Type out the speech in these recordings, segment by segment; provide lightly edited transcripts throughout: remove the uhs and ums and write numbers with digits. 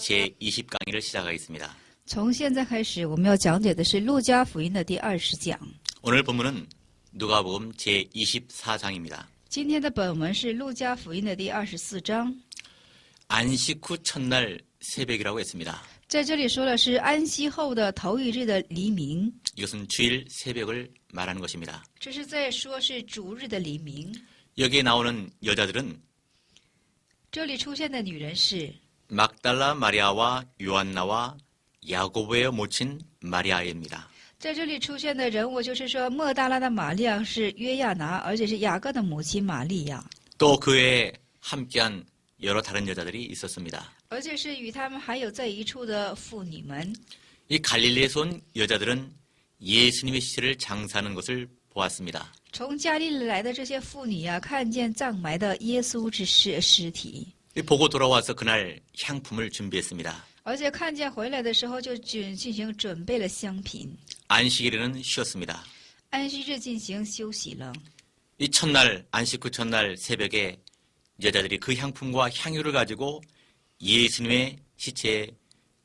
제20강의를 시작하겠습니다. 从现在开始，我们要讲解的是《路加福音》的第20讲。 오늘 본문은 누가복음 제24장입니다. 今天的本文是《路加福音》的第24章。 안식 후 첫날 새벽이라고 했습니다. 在这里说的是安息后的头一日的黎明， 이것은 주일 새벽을 말하는 것입니다. 这是在说是主日的黎明。 여기에 나오는 여자들은 这里出现的女人是 막달라 마리아와 요한나와 야고보의 모친 마리아입니다. 在这里出现的人物就是说莫大拉的玛利亚是约亚拿，而且是雅各的母亲玛利亚， 또 그 외에 함께한 여러 다른 여자들이 있었습니다. 而且是与他们还有在一处的妇女们。 이 갈릴리에서 온 여자들은 예수님의 시체를 장사하는 것을 보았습니다. 从加利利来的这些妇女啊，看见葬埋的耶稣之尸体， 보고 돌아와서 그날 향품을 준비했습니다. 而且看见回来的时候就进行准备了香品。 안식일에는 쉬었습니다. 安息日进行休息了。 이 첫날 안식 후 첫날 새벽에 여자들이 그 향품과 향유를 가지고 예수님의 시체에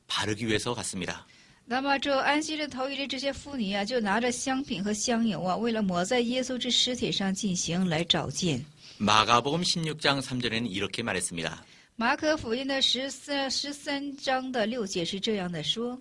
바르기 위해서 갔습니다. 那么这安息日头一日，这些妇女啊，就拿着香品和香油啊，为了抹在耶稣之尸体上进行来找见。 마가복음 16장 3절에는 이렇게 말했습니다. 马可福音的13章的6节是这样的说：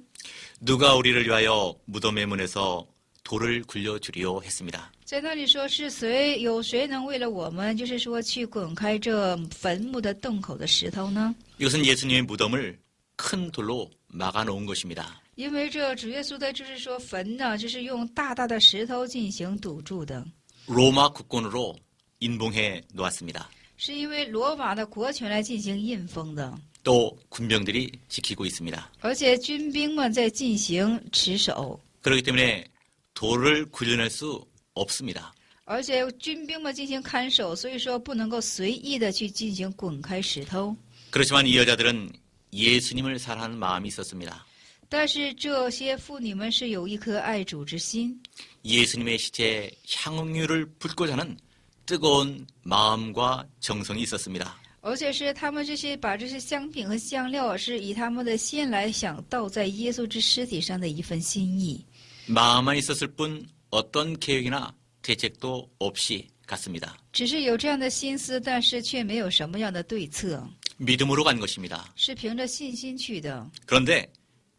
누가 우리를 위하여 무덤의 문에서 돌을 굴려주리요 했습니다. 在那里说是有谁能为了我们，就是说去滚开这坟墓的洞口的石头呢？ 이것은 예수님의 무덤을 큰 돌로 막아놓은 것입니다. 因为这主耶稣的就是说坟呢，就是用大大的石头进行堵住的， 로마 국권으로 인봉해 놓았습니다. 是因为罗马的国权来进行印封的， 또 군병들이 지키고 있습니다. 而且军兵们在进行持守， 그렇기 때문에 돌을 굴려낼 수 없습니다. 而且军兵们进行看守，所以说不能够随意的去进行滚开石头。 그렇지만 이 여자들은 예수님을 사랑하는 마음이 있었습니다. 但是这些妇女们是有一颗爱主之心， 예수님의 시체에 향유를 붓고자 하는 뜨거운 마음과 정성이 있었습니다. 而且是他们把这些香品和香料是以他们的心来想倒在耶稣之尸体上的一份心意。 마음만 있었을 뿐 어떤 계획이나 대책도 없이 갔습니다. 只是有这样的心思，但是却没有什么样的对策， 믿음으로 간 것입니다. 是凭着信心去的。 그런데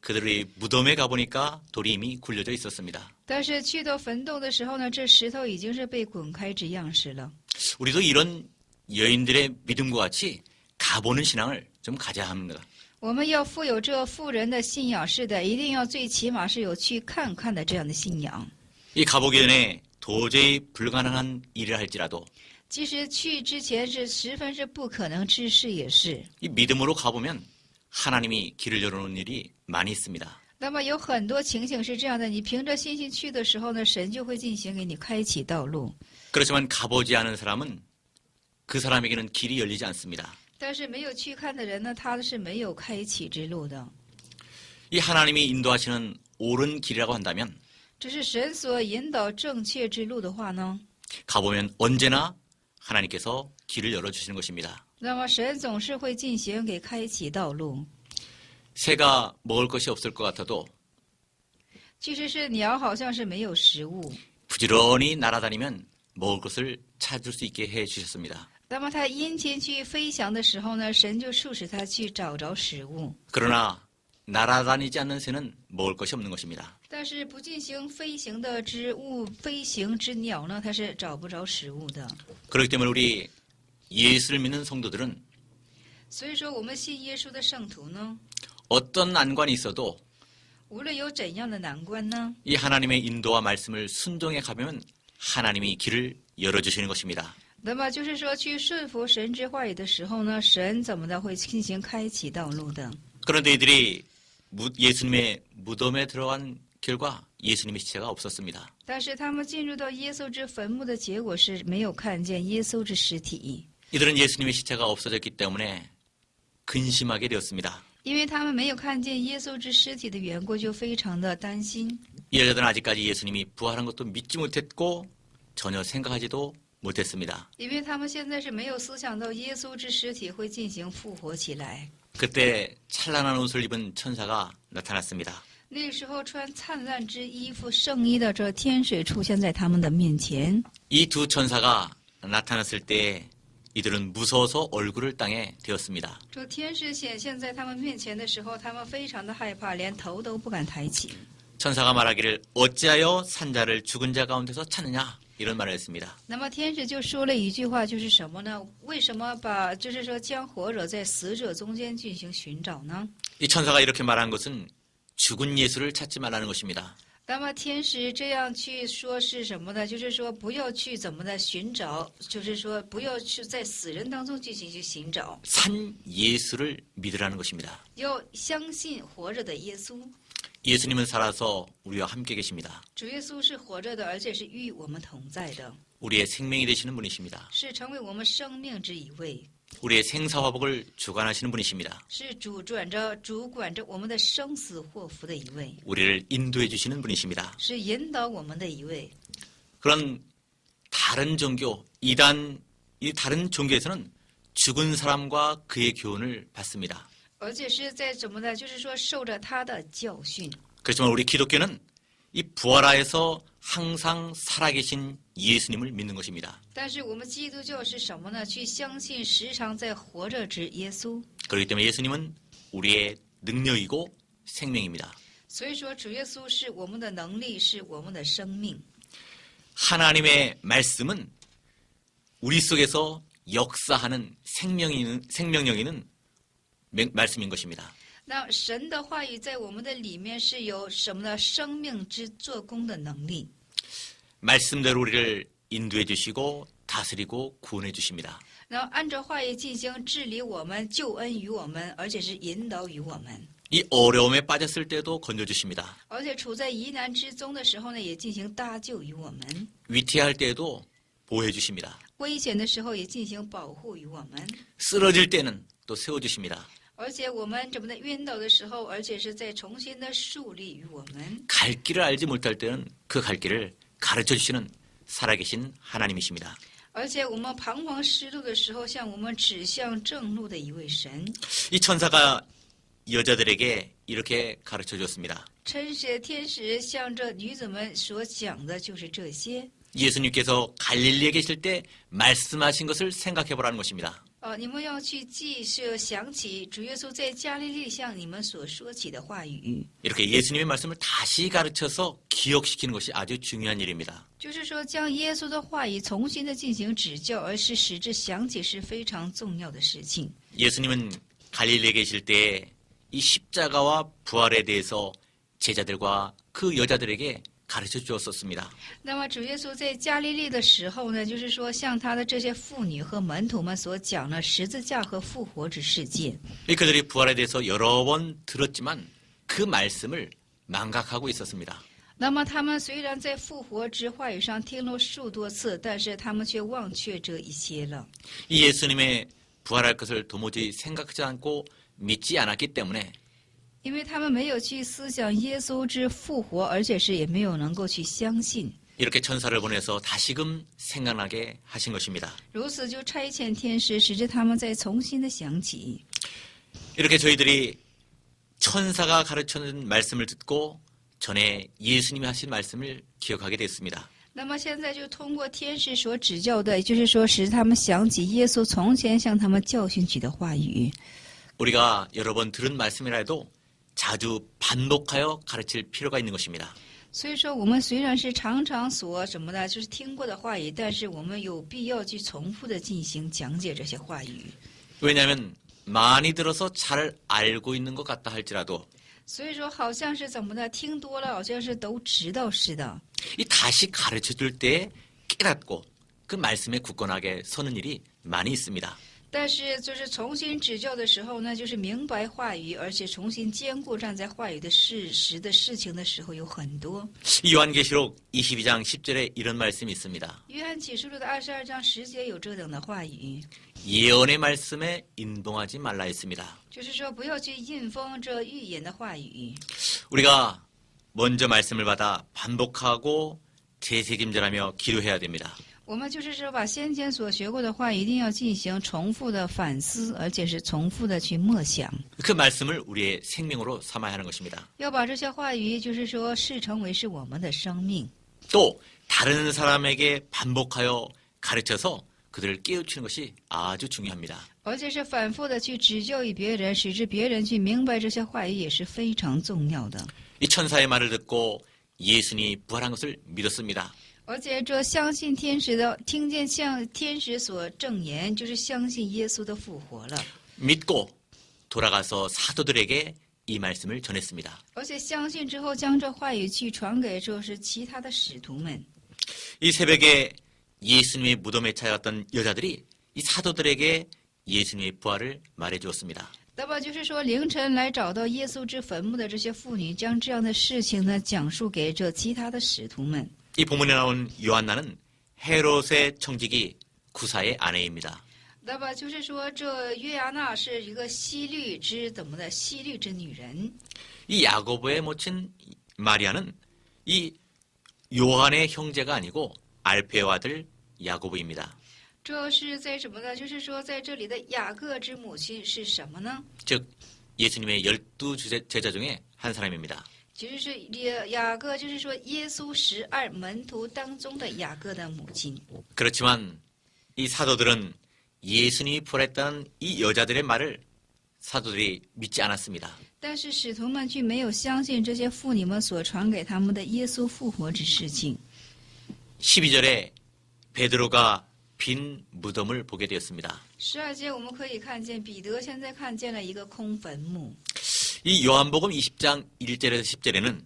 그들이 무덤에 가보니까 돌이 이미 굴려져 있었습니다. 但是去到坟洞的时候呢，这石头已经是被滚开之样式了。 우리도 이런 여인들의 믿음과 같이 가보는 신앙을 좀 가져야 합니다. 我们要富有这富人的信仰似的，一定要最起码是有去看看的这样的信仰。 이 가보기 전에 도저히 불가능한 일을 할지라도 即使去之前是十分是不可能之事也是。 이 믿음으로 가보면 하나님이 길을 열어놓은 일이 많이 있습니다. 那么有很多情形是这样的，你凭着信心去的时候呢，神就会进行给你开启道路。 그렇지만 가보지 않은 사람은 그 사람에게는 길이 열리지 않습니다. 但是没有去看的人呢，他是没有开启之路的。 이 하나님이 인도하시는 옳은 길이라고 한다면 这是神所引导正确之路的话呢， 가보면 언제나 하나님께서 길을 열어주시는 것입니다. 那么神总是会进行给开启道路。 새가 먹을 것이 없을 것 같아도 即使是鸟好像是没有食物， 부지런히 날아다니면 먹을 것을 찾을 수 있게 해주셨습니다. 那么它殷勤去飞翔的时候呢，神就促使它去找着食物。 그러나 날아다니지 않는 새는 먹을 것이 없는 것입니다. 但是不进行飞行的飞行之鸟呢，它是找不着食物的。 그렇기 때문에 우리 예수를 믿는 성도들은 所以说，我们信耶稣的圣徒呢， 어떤 난관이 있어도 无论有怎样的难关呢， 이 하나님의 인도와 말씀을 순종해 가면 하나님이 길을 열어주시는 것입니다. 那么就是说，去顺服神之话语的时候呢，神怎么的会进行开启道路的。 그런데 이들이 예수님의 무덤에 들어간 결과 예수님의 시체가 없었습니다. 但是他们进入到耶稣之坟墓的结果是没有看见耶稣之尸体， 이들은 예수님의 시체가 없어졌기 때문에 근심하게 되었습니다. 因为他们没有看见耶稣之尸体的缘故，就非常的担心。 이 여자들은 아직까지 예수님이 부활한 것도 믿지 못했고 전혀 생각하지도 못했습니다. 因为他们现在是没有思想到耶稣之尸体会进行复活起来。 그때 찬란한 옷을 입은 천사가 나타났습니다. 那个时候，穿灿烂之衣服、圣衣的这天使出现在他们的面前。 이 두 천사가 나타났을 때 이들은 무서워서 얼굴을 땅에 대었습니다. 这天使显现在他们面前的时候，他们非常的害怕，连头都不敢抬起。 천사가 말하기를 어찌하여 산자를 죽은 자 가운데서 찾느냐 이런 말을 했습니다. 那么天使就说了一句话，就是什么呢？为什么就是说将活者在死者中间进行寻找呢？ 이 천사가 이렇게 말한 것은 죽은 예수를 찾지 말라는 것입니다. 那么天使这样去说是什么呢？就是说不要去怎么的寻找，就是说不要去在死人当中进行去寻找， 산 예수를 믿으라는 것입니다. 要相信活着的耶稣。 예수님은 살아서 우리와 함께 계십니다. 主耶稣是活着的，而且是与我们同在的， 우리의 생명이 되시는 분이십니다. 是成为我们生命之一位， 우리의 생사화복을 주관하시는 분이십니다. 是主管着我们的生死祸福的一位， 우리를 인도해 주시는 분이십니다. 是引导我们的一位。 그런 다른 종교, 이단, 이 다른 종교에서는 죽은 사람과 그의 교훈을 받습니다. 而且是在怎么呢？就是说受着他的教训。 그렇지만 우리 기독교는 이 부활하에서 항상 살아계신 예수님을 믿는 것입니다. 但是我们基督教是什么呢？去相信时常在活着之耶稣。 그렇기 때문에 예수님은 우리의 능력이고 생명입니다. 所以说，主耶稣是我们的能力，是我们的生命。 하나님의 말씀은 우리 속에서 역사하는 생명력 있는 말씀인 것입니다. 那神的话语在我们的里面是有什么呢？生命之做工的能力。 말씀대로 우리를 인도해 주시고 다스리고 구원해 주십니다. 然后按照话语进行治理我们、救恩于我们，而且是引导于我们。 이 어려움에 빠졌을 때도 건져 주십니다. 而且处在疑难之中的时候呢，也进行搭救于我们； 위태할 때에도 보호해 주십니다. 危险的时候也进行保护于我们。 쓰러질 때는 또 세워 주십니다. 而且我们怎么的晕倒的时候，而且是在重新的树立于我们。 갈 길을 알지 못할 때는 그 갈 길을 가르쳐 주시는 살아계신 하나님이십니다. 而且我们彷徨失路的时候，向我们指向正路的一位神。 이 천사가 여자들에게 이렇게 가르쳐 줬습니다. 天使向这女子们所讲的就是这些。 예수님께서 갈릴리에 계실 때 말씀하신 것을 생각해 보라는 것입니다. 你们要去想起主耶稣在加利利向你们所说起的话语。 이렇게 예수님의 말씀을 다시 가르쳐서 기억시키는 것이 아주 중요한 일입니다. 就是说，将耶稣的话语重新的进行指教，而是使之想起是非常重要的事情。 예수님은 갈릴리에 계실 때 이 십자가와 부활에 대해서 제자들과 그 여자들에게 가르쳐 주었었습니다. 那么主耶稣在加利利的时候呢，就是说向他的这些妇女和门徒们所讲了十字架和复活之事件。 그들이 부활에 대해서 여러 번 들었지만 그 말씀을 망각하고 있었습니다. 那么他们虽然在复活之话语上听了数多次，但是他们却忘却这一些了。 이 예수님의 부활할 것을 도무지 생각하지 않고 믿지 않았기 때문에 因为他们没有去思想耶稣之复活，而且是也没有能够去相信。 이렇게 천사를 보내서 다시금 생각나게 하신 것입니다. 如此就差遣天使，使之他们再重新的想起。 이렇게 저희들이 천사가 가르쳐준 말씀을 듣고 전에 예수님이 하신 말씀을 기억하게 됐습니다. 那么现在就通过天使所指教的，也就是说使他们想起耶稣从前向他们教训起的话语。 우리가 여러 번 들은 말씀이라 해도 자주 반복하여 가르칠 필요가 있는 것입니다. 所以说，我们虽然是常常所什么的，就是听过的话语，但是我们有必要去重复的进行讲解这些话语。 왜냐하면 많이 들어서 잘 알고 있는 것 같다 할지라도 所以说，好像是怎么的，听多了，好像是都知道似的。 이 다시 가르쳐 줄 때 깨닫고 그 말씀에 굳건하게 서는 일이 많이 있습니다. 但是，就是重新指教的时候呢，就是明白话语，而且重新坚固站在话语的事实的事情的时候有很多。 이 요한계시록 22장 10절에 이런 말씀이 있습니다. 约翰启示录的22章10节有这等的话语， 예언의 말씀에 인동하지 말라 했습니다. 就是说不要去印封这预言的话语。 우리가 먼저 말씀을 받아 반복하고 되새김질하며 기도해야 됩니다. 我们就是说，把先前所学过的话，一定要进行重复的反思，而且是重复的去默想， 그 말씀을 우리의 생명으로 삼아야 하는 것입니다. 要把这些话语，就是说视成为是我们的生命。 또 다른 사람에게 반복하여 가르쳐서 그들을 깨우치는 것이 아주 중요합니다. 而且是反复的去指教于别人，使之别人去明白这些话语，也是非常重要的。 이 천사의 말을 듣고 예수님이 부활한 것을 믿었습니다. 而且这相信天使的，听见像天使所证言，就是相信耶稣的复活了。 믿고 돌아가서 사도들에게 이 말씀을 전했습니다. 而且相信之后，将这话语去传给就是其他的使徒们。 이 새벽에 예수님의 무덤에 찾아갔던 여자들이 이 사도들에게 예수님의 부활을 말해 주었습니다. 那么就是说，凌晨来找到耶稣之坟墓的这些妇女，将这样的事情呢讲述给这其他的使徒们。 이 본문에 나온 요한나는 헤롯의 청지기 구사의 아내입니다. 那么就是说，这约亚娜是一个希律之怎么的希律之女人。 이 야고보의 모친 마리아는 이 요한의 형제가 아니고 알페오 아들 야고보입니다. 这是在什么呢？就是说，在这里的雅各之母亲是什么呢？ 즉 예수님의 12 제자 중에 한 사람입니다. 其实是雅各，就是说耶稣12门徒当中的雅各的母亲。 그렇지만 이 사도들은 예수님이 부활했다는 이 여자들의 말을 사도들이 믿지 않았습니다. 但是使徒们却没有相信这些妇女们所传给他们的耶稣复活之事情。 12절에 베드로가 빈 무덤을 보게 되었습니다. 12节我们可以看见彼得现在看见了一个空坟墓。 이 요한복음 20장 1절에서 10절에는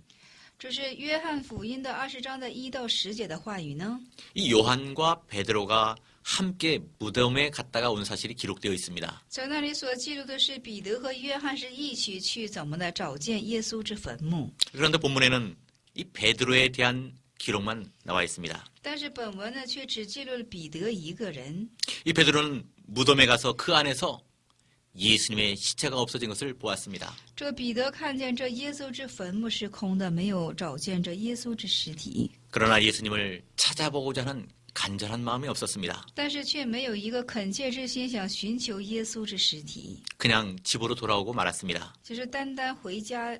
这是约翰福音的20章的1到10节的话语呢。 이 요한과 베드로가 함께 무덤에 갔다가 온 사실이 기록되어 있습니다. 在那里所记录的是彼得和约翰是一起去怎么的找见耶稣之坟墓。 그런데 본문에는 이 베드로에 대한 기록만 나와 있습니다. 但是本文呢却只记录了彼得一个人。 이 베드로는 무덤에 가서 그 안에서 예수님의 시체가 없어진 것을 보았습니다. 这彼得看见这耶稣之坟墓是空的，没有找见这耶稣之尸体， 그러나 예수님을 찾아보고자 하는 간절한 마음이 없었습니다. 但是却没有一个恳切之心想寻求耶稣之尸体， 그냥 집으로 돌아오고 말았습니다. 就是单单回家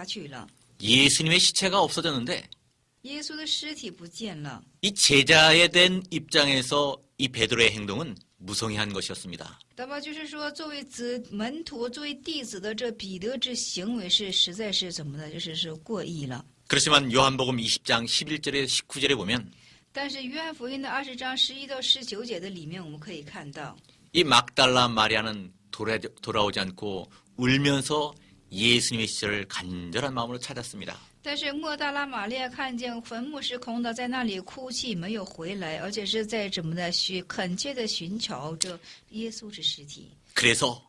去了。 예수님의 시체가 없어졌는데 耶稣的尸体不见了， 이 제자에 된 입장에서 이 베드로의 행동은 무성의한 것이었습니다. 那么就是说，作为门徒、作为弟子的这彼得之行为是实在是怎么的，就是过意了。 그렇지만 요한복음 20장 11절에 19절에 보면 但是约翰福音的20章11到19节的里面，我们可以看到， 이 막달라 마리아는 돌아오지 않고 울면서 예수님의 시체를 간절한 마음으로 찾았습니다. 但是莫大拉玛利亚看见坟墓是空的，在那里哭泣，没有回来，而且是在怎么的恳切的寻找这耶稣之尸体。 그래서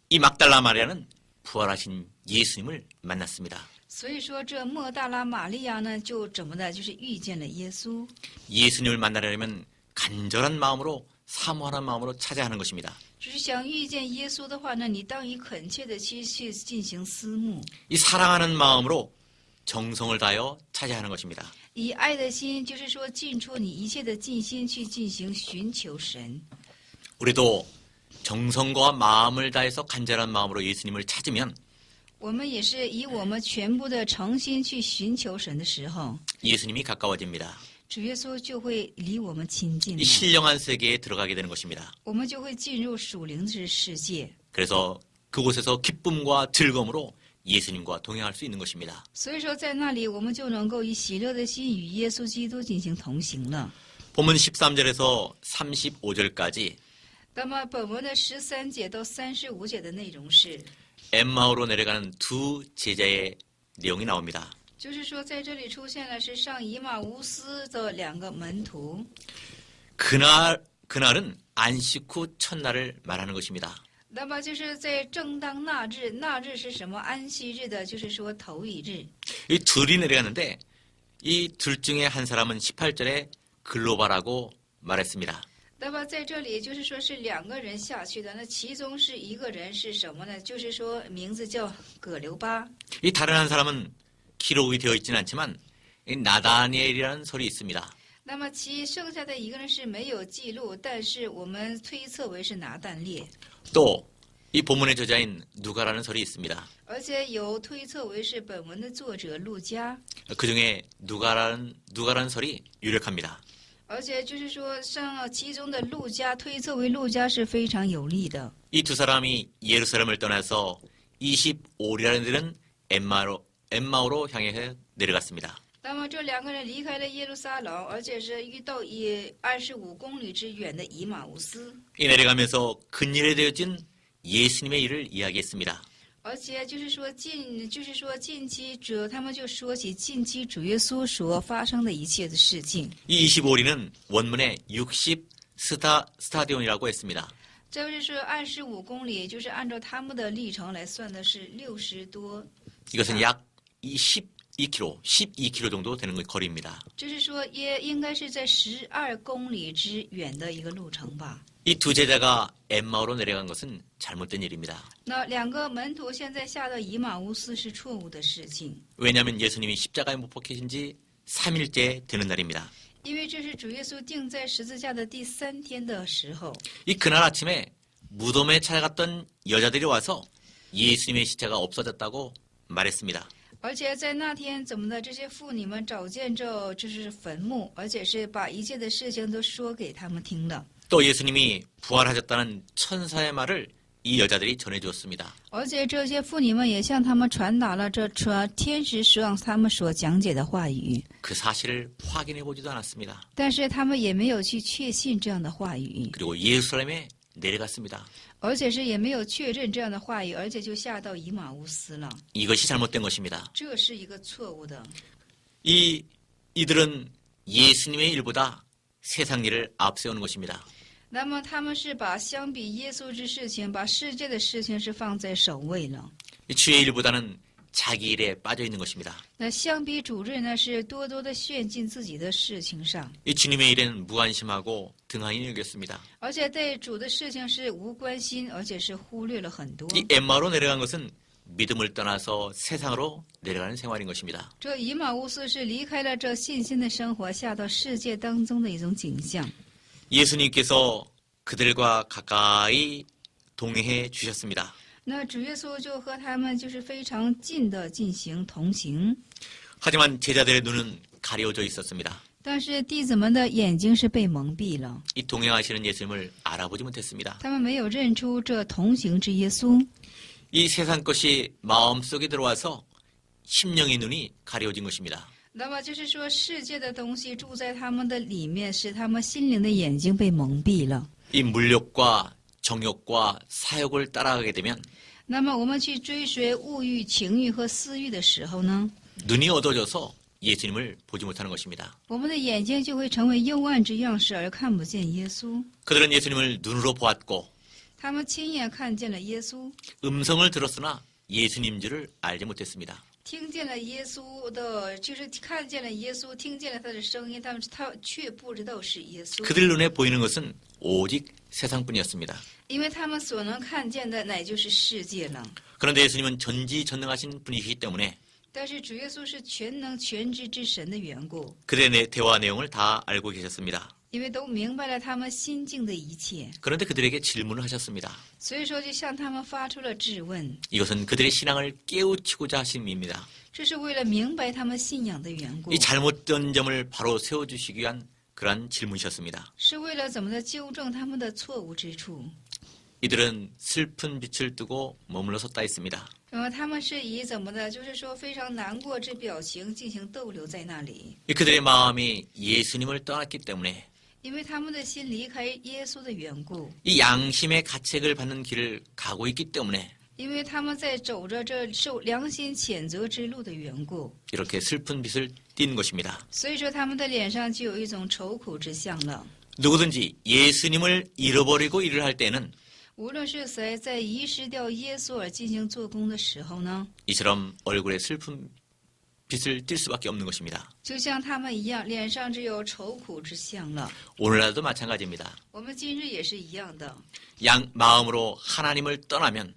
이 막달라 마리아는 부활하신 예수님을 만났습니다. 所以说，这莫大拉玛利亚呢，就怎么的，就是遇见了耶稣。 예수님을 만나려면 간절한 마음으로 사모하는 마음으로 찾아야 하는 것입니다. 就是想遇见耶稣的话呢，你当以恳切的去进行思慕， 이 사랑하는 마음으로 정성을 다하여 찾아야 하는 것입니다. 以爱的心，就是说尽出你一切的尽心去进行寻求神。 우리도 정성과 마음을 다해서 간절한 마음으로 예수님을 찾으면 我们也是以我们全部的诚心去寻求神的时候， 예수님이 가까워집니다. 主耶稣就会离我们亲近 이 了， 신령한 세계에 들어가게 되는 것입니다. 我们就会进入属灵之世界。 그래서 그곳에서 기쁨과 즐거움으로 예수님과 동행할 수 있는 것입니다. 所以说，在那里我们就能够以喜乐的心与耶稣基督进行同行了。 본문 13절에서 35절까지 那么本文的13节到35节的内容是， 엠마오로 내려가는 두 제자의 내용이 나옵니다. 就是说在这里出现了是上以马乌斯的2个门徒。 그날은 안식 후 첫날을 말하는 것입니다. 那么就是在正当那日，那日是什么？安息日的，就是说头一日。 이 둘이 내려갔는데 이 둘 중에 한 사람은 18절에 글로바라고 말했습니다. 那么在这里就是说是2个人下去的，那其中是一个人是什么呢？就是说名字叫葛留巴。 이 다른 한 사람은 기록이 되어 있지는 않지만 이 나다니엘이라는 설이 있습니다. 那么其剩下的一个人是没有记录，但是我们推测为是拿但列， 또 이 본문의 저자인 누가라는 설이 있습니다. 而且有推测为是本文的作者路加， 그 중에 누가라는 설이 유력합니다. 而且就是说像其中的路加推测为路加是非常有利的。 이 두 사람이 예루살렘을 떠나서 25리라는 데는 엠마오로 향해 내려갔습니다. 那么这两个人离开了耶路撒冷，而且是遇到以25公里之远的以马乌斯， 이 내려가면서 근일에 되어진 예수님의 일을 이야기했습니다. 而且就是说近期他们就说起近期主耶稣所发生的一切的事情。 이 25리는 원문에 60 스타디온이라고 했습니다. 这就是25公里，就是按照他们的历程来算的是60多。 이것은 약 12km 정도 되는 거리입니다. 就是说也应该是在12公里之远的一个路程吧。 이 두 제자가 엠마오로 내려간 것은 잘못된 일입니다. 那两个门徒现在下到以马乌斯是错误的事情， 왜냐하면 예수님이 십자가에 못 박히신 지 3일째 되는 날입니다. 因为这是主耶稣钉在十字架的第3天的时候。 이 그날 아침에 무덤에 찾아갔던 여자들이 와서 예수님의 시체가 없어졌다고 말했습니다. 而且在那天怎么的，这些妇女们找见这就是坟墓，而且是把一切的事情都说给他们听了。 또 예수님이 부활하셨다는 천사의 말을 이 여자들이 전해주었습니다. 而且这些妇女们也向他们传达了这天使让他们所讲解的话语， 그 사실을 확인해 보지도 않았습니다. 但是他们也没有去确信这样的话语， 그리고 예루살렘에 내려갔습니다. 而且是也没有确认这样的话语，而且就下到以马乌斯了。 이것이 잘못된 것입니다. 这是一个错误的。 이들은 예수님의 일보다 세상 일을 앞세우는 것입니다. 那么他们是把相比耶稣之事情，把世界的事情是放在首位了。 주의 일보다는 자기 일에 빠져 있는 것입니다. 那相比主日呢，是多多的陷进自己的事情上， 이 주님의 일에는 무관심하고 등한히 여겼습니다. 而且对主的事情是无关心，而且是忽略了很多。 이 엠마로 내려간 것은 믿음을 떠나서 세상으로 내려가는 생활인 것입니다. 这以马乌斯是离开了这信心的生活，下到世界当中的一种景象。 예수님께서 그들과 가까이 동행해 주셨습니다. 那主耶稣就和他们就是非常近的进行同行， 하지만 제자들의 눈은 가려져 있었습니다. 但是弟子们的眼睛是被蒙蔽了， 이 동행하시는 예수님을 알아보지 못했습니다. 他们没有认出这同行之耶稣。 이 세상 것이 마음속에 들어와서 심령의 눈이 가려진 것입니다. 那么就是说，世界的东西住在他们的里面，使他们心灵的眼睛被蒙蔽了。 이 물욕과 정욕과 사욕을 따라가게 되면 那么我们去追随物欲、情欲和私欲的时候呢， 눈이 어두워져서 예수님을 보지 못하는 것입니다. 我们的眼睛就会成为幽暗之样式，而看不见耶稣。 그들은 예수님을 눈으로 보았고 他们亲眼看见了耶稣， 음성을 들었으나 예수님 줄을 알지 못했습니다. 听见了耶稣的，就是看见了耶稣，听见了他的声音，他却不知道是耶稣， 그들 눈에 보이는 것은 오직 세상뿐이었습니다. 因为他们所能看见的乃就是世界了。 그런데 예수님은 전지전능하신 분이시기 때문에 但是主耶稣是全能全知之神的缘故， 그들의 대화 내용을 다 알고 계셨습니다. 因为都明白了他们心境的一切， 그런데 그들에게 질문을 하셨습니다. 所以说就向他们发出了质问， 이것은 그들의 신앙을 깨우치고자 하심입니다. 这是为了明白他们信仰的缘故， 이 잘못된 점을 바로 세워주시기 위한 그러한 질문이셨습니다. 是为了怎么的纠正他们的错误之处。 이들은 슬픈 빛을 뜨고 머물러 섰다 있습니다. 他们是以怎么的，就是说非常难过之表情进行逗留在那里， 그들의 마음이 예수님을 떠났기 때문에 因为他们的心离开耶稣的缘故， 이 양심의 가책을 받는 길을 가고 있기 때문에 因为他们在走着这受良心谴责之路的缘故， 이렇게 슬픈 빛을 띠는 것입니다. 所以说他们的脸上就有一种愁苦之相了。 누구든지 예수님을 잃어버리고 일을 할 때는 无论是谁在遗失掉耶稣而进行做工的时候呢， 이처럼 얼굴에 슬픈 빛을 띌 수밖에 없는 것입니다. 就像他们一样，脸上只有愁苦之相了。 오늘날도 마찬가지입니다. 我们今日也是一样的， 마음으로 하나님을 떠나면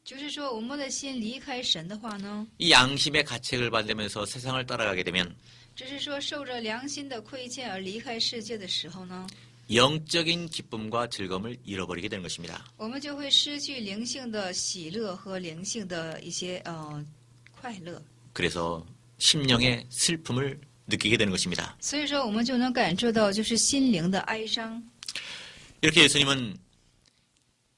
就是说我们的心离开神的话呢， 이 양심의 가책을 받으면서 세상을 따라가게 되면 只是说受着良心的亏欠而离开世界的时候呢， 영적인 기쁨과 즐거움을 잃어버리게 되는 것입니다. 我们就会失去灵性的喜乐和灵性的一些快乐。 그래서 심령의 슬픔을 느끼게 되는 것입니다. 所以说，我们就能感受到就是心灵的哀伤。 이렇게 예수님은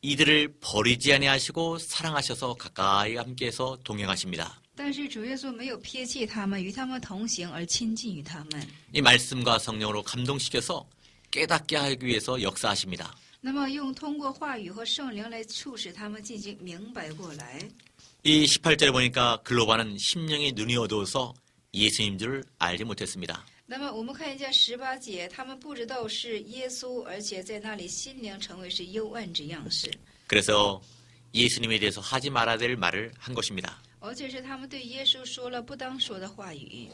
이들을 버리지 아니하시고 사랑하셔서 가까이 함께해서 동행하십니다. 但是主耶稣没有撇弃他们，与他们同行而亲近于他们。 이 말씀과 성령으로 감동시켜서 깨닫게 하기 위해서 역사하십니다. 那么用通过话语和圣灵来促使他们进行明白过来。 이 18절에 보니까 글로바는 심령의 눈이 어두워서 예수님 줄 알지 못했습니다. 那么我们看一下18节，他们不知道是耶稣，而且在那里心灵成为是幽暗之样式， 그래서 예수님에 대해서 하지 말아야 될 말을 한 것입니다. 而且是他们对耶稣说了不当说的话语。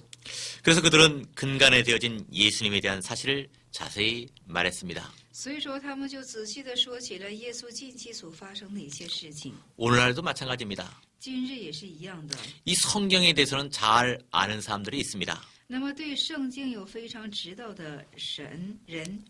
그래서 그들은 근간에 되어진 예수님에 대한 사실을 자세히 말했습니다. 所以说，他们就仔细地说起了耶稣近期所发生的一些事情。 오늘날도 마찬가지입니다. 今日也是一样的。 이 성경에 대해서는 잘 아는 사람들이 있습니다. 那么对圣经有非常知道的人，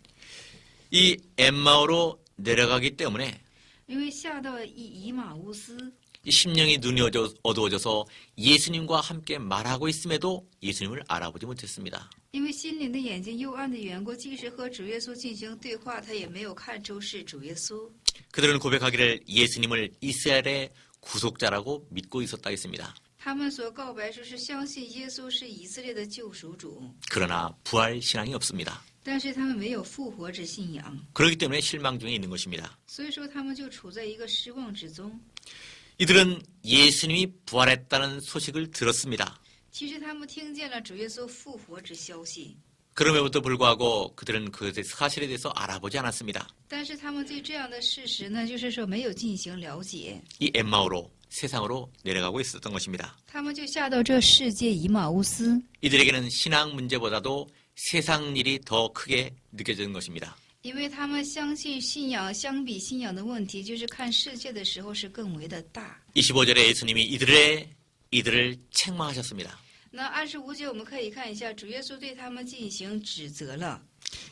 이 엠마오로 내려가기 때문에 因为下到以马乌斯， 이 심령이 눈이 어두워져서 예수님과 함께 말하고 있음에도 예수님을 알아보지 못했습니다. 因为心灵的眼睛幽暗的缘故，即使和主耶稣进行对话，他也没有看出是主耶稣。 그들은 고백하기를 예수님을 이스라엘의 구속자라고 믿고 있었다 했습니다. 他们所告白说是相信耶稣是以色列的救赎主， 그러나 부활 신앙이 없습니다. 但是他们没有复活之信仰， 그렇기 때문에 실망 중에 있는 것입니다. 所以说他们就处在一个失望之中。 이들은 예수님이 부활했다는 소식을 들었습니다. 其实他们听见了主耶稣复活之消息， 그럼에도 불구하고 그들은 그 사실에 대해서 알아보지 않았습니다. 但是他们对这样的事实呢，就是说没有进行了解， 이 엠마오로 세상으로 내려가고 있었던 것입니다. 他们就下到这世界以马乌斯。 이들에게는 신앙 문제보다도 세상 일이 더 크게 느껴지는 것입니다. 因为他们相信信仰，相比信仰的问题，就是看世界的时候是更为的大。 25절에 예수님이 이들을 책망하셨습니다. 那25节我们可以看一下，主耶稣对他们进行指责了，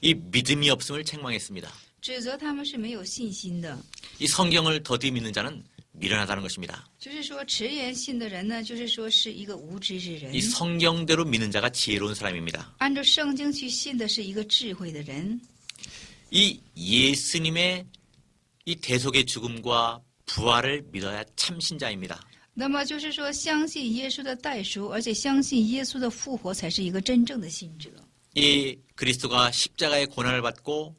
이 믿음이 없음을 책망했습니다. 指责他们是没有信心的。 이 성경을 더디 믿는 자는 미련하다는 것입니다. 就是说，迟延信的人呢，就是说是一个无知之人 이 。 성경대로 믿는 자가 지혜로운 사람입니다. 按照圣经去信的是一个智慧的人。 이 예수님의 이 대속의 죽음과 부활을 믿어야 참 신자입니다. 那么就是说，相信耶稣的代赎，而且相信耶稣的复活，才是一个真正的信者。 이 그리스도가 십자가의 고난을 받고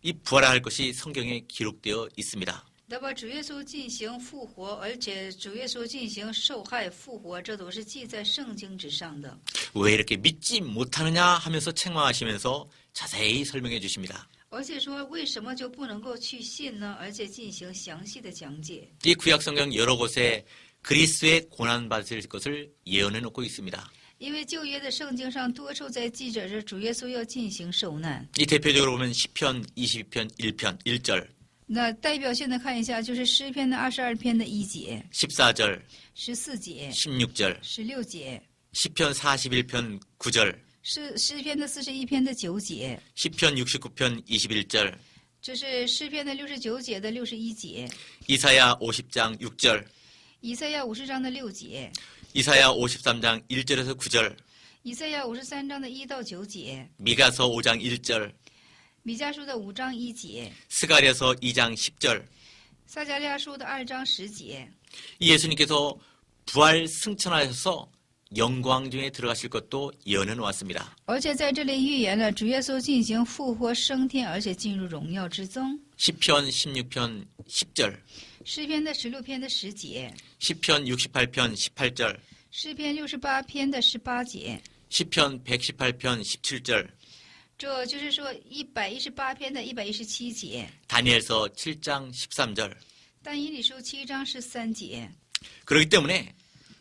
이 부활할 것이 성경에 기록되어 있습니다. 那么主耶稣进行复活，而且主耶稣进行受害复活，这都是记在圣经之上的。 왜 이렇게 믿지 못하느냐 하면서 책망하시면서 자세히 설명해 주십니다. 而且说，为什么就不能够去信呢？而且进行详细的讲解。 이 구약 성경 여러 곳에 그리스도의 고난 받을 것을 예언해 놓고 있습니다. 因为旧约的圣经上多处在记着着主耶稣要进行受难。 이 대표적으로 보면 시편 22편 1편 1절, 那代表性的看一下，就是诗篇的22篇的1节、 14절, 14节、 16절, 16节， 시편 41편 9절, 是诗篇的41篇的9节， 시편 69편 21절, 这是诗篇的69节的61节， 이사야 50장 6절, 以赛亚50章的6节， 이사야 53장 1절에서 9절, 以赛亚53章的1到9节， 미가서 5장 1절, 米迦书的5章1节， 스가랴서 2장 10절. 撒迦利亚书的2章10节。 이 예수님께서 부활 승천하셔서 영광 중에 들어가실 것도 예언해 놓았습니다. 而且在这里预言了主耶稣进行复活升天，而且进入荣耀之中。 시편 16편 10절, 诗篇的16篇的10节， 시편 68편 18절, 诗篇68篇的18节， 시편 118편 17절, 这就是说118篇的117节， 다니엘서 7장 13절. 但以理书7章13节。 그렇기 때문에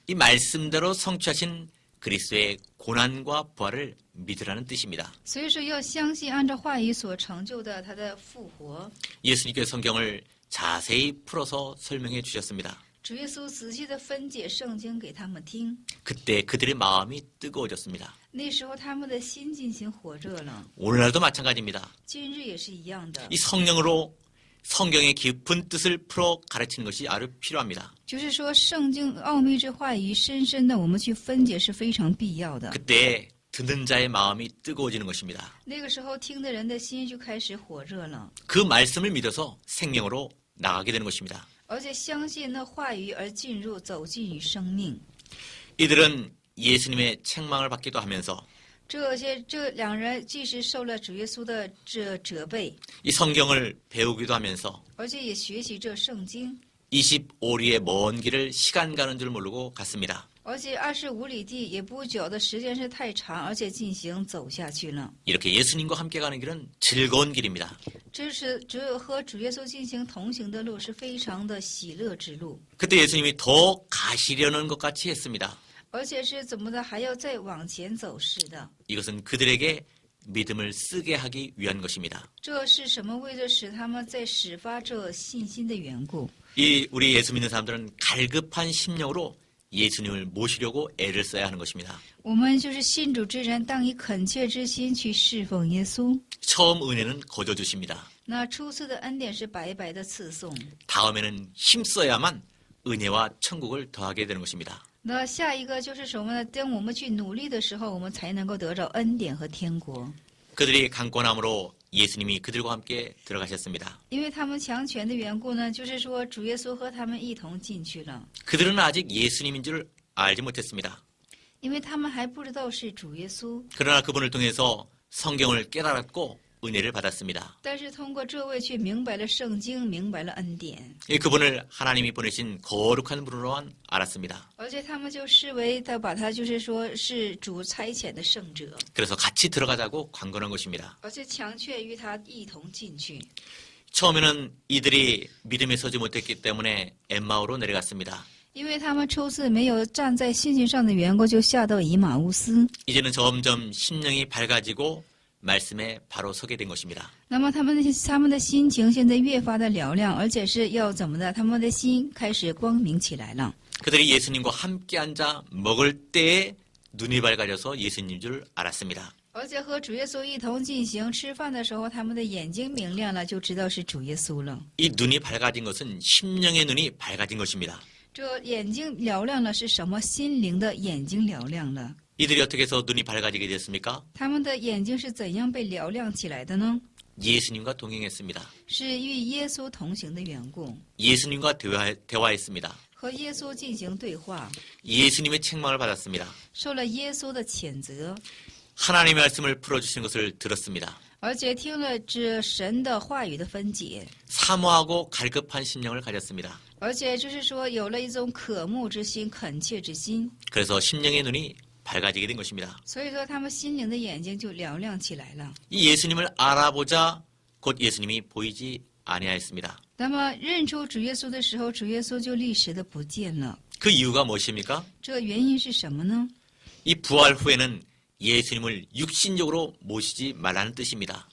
이 말씀대로 성취하신 그리스도의 고난과 부활을 믿으라는 뜻입니다. 所以说要相信按照话语所成就的他的复活。 예수님께서 성경을 자세히 풀어서 설명해 주셨습니다. 主耶稣仔细的分解圣经给他们听， 그때 그들의 마음이 뜨거워졌습니다. 那时候他们的心进行火热了。 오늘날도 마찬가지입니다. 今日也是一样的， 이 성령으로 성경의 깊은 뜻을 풀어 가르치는 것이 아주 필요합니다. 就是说圣经奥秘之话语深深的我们去分解是非常必要的。 그때 듣는 자의 마음이 뜨거워지는 것입니다. 那个时候听的人的心就开始火热了， 그 말씀을 믿어서 생명으로 나가게 되는 것입니다. 而且相信那话语而进入走进于生命。 이들은 예수님의 책망을 받기도 하면서 这两人既是受了主耶稣的这责备， 이 성경을 배우기도 하면서 而且也学习这圣经， 25리의 먼 길을 시간 가는 줄 모르고 갔습니다. 而且25里地也不久的时间是太长，而且进行走下去了。 이렇게 예수님과 함께 가는 길은 즐거운 길입니다. 这是只有和主耶稣进行同行的路是非常的喜乐之路， 그때 예수님이 더 가시려는 것 같이 했습니다. 而且是怎么的还要再往前走似的。 이것은 그들에게 믿음을 쓰게 하기 위한 것입니다. 这是什么？为了使他们在始发这信心的缘故。 이 우리 예수 믿는 사람들은 갈급한 심령으로 예수님을 모시려고 애를 써야 하는 것입니다. 我们就是信主之人，当以恳切之心去侍奉耶稣。 처음 은혜는 거저 주십니다. 那初次的恩典是白白的赐送， 다음에는 힘써야만 은혜와 천국을 더하게 되는 것입니다. 那下一个就是什么呢？当我们去努力的时候，我们才能够得着恩典和天国。 그들이 강권함으로 예수님이 그들과 함께 들어가셨습니다. 因为他们强权的缘故呢，就是说主耶稣和他们一同进去了， 그들은 아직 예수님인 줄 알지 못했습니다. 因为他们还不知道是主耶稣。 그러나 그분을 통해서 성경을 깨달았고 은혜를 받았습니다. 但是通过这位却明白了圣经，明白了恩典， 그분을 하나님이 보내신 거룩한 분으로만 알았습니다. 而且他们就视为他把他就是说是主差遣的圣者， 그래서 같이 들어가자고 관건한 것입니다. 而且强却与他一同进去。 처음에는 이들이 믿음에 서지 못했기 때문에 엠마오로 내려갔습니다. 因为他们初次没有站在信心上的缘故，就下到以马乌斯。 이제는 점점 심령이 밝아지고 말씀에 바로 서게 된 것입니다. 那么他们的心情现在越发的嘹亮，而且是要怎么的？他们的心开始光明起来了。 그들이 예수님과 함께 앉아 먹을 때에 눈이 밝아져서 예수님인 줄 알았습니다. 而且和主耶稣一同进行吃饭的时候，他们的眼睛明亮了，就知道是主耶稣了。 이 눈이 밝아진 것은 심령의 눈이 밝아진 것입니다. 这眼睛嘹亮了是什么？心灵的眼睛嘹亮了。 이들이 어떻게 해서 눈이 밝아지게 됐습니까? 他们的眼睛是怎样被嘹亮起来的呢？ 예수님과 동행했습니다. 是与耶稣同行的缘故， 예수님과 대화했습니다. 和耶稣进行对话， 예수님의 책망을 받았습니다. 受了耶稣的谴责， 하나님의 말씀을 풀어주시는 것을 들었습니다. 而且听了这神的话语的分解， 사모하고 갈급한 심령을 가졌습니다. 而且就是说有了一种渴慕之心、恳切之心， 그래서 심령의 눈이 밝아지게 된 것입니다. 所以说他们心灵的眼睛就嘹亮起来了。 이 예수님을 알아보자 곧 예수님이 보이지 아니하였습니다. 那么认出主耶稣的时候，主耶稣就立时的不见了。 그 이유가 무엇입니까? 这原因是什么呢？ 이 부활 후에는 예수님을 육신적으로 모시지 말라는 뜻입니다.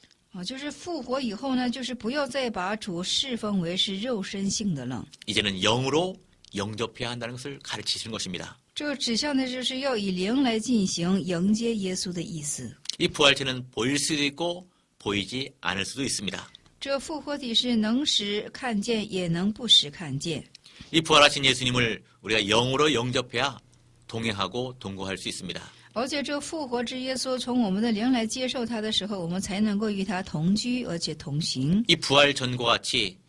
就是复活以后呢，就是不要再把主侍奉为是肉身性的了。 이제는 영으로 영접해야 한다는 것을 가르치시는 것입니다. 这指向的就是要以灵来进行迎接耶稣的意思。 이 부활체는 보일 수도 있고 보이지 않을 수도 있습니다. 这复活体是能使看见，也能不使看见。 이 부활하신 예수님을 우리가 영으로 영접해야 동행하고 동거할 수 있습니다. 而且这复活之耶稣从我们的灵来接受他的时候，我们才能够与他同居，而且同行。 이 부활 전과 같이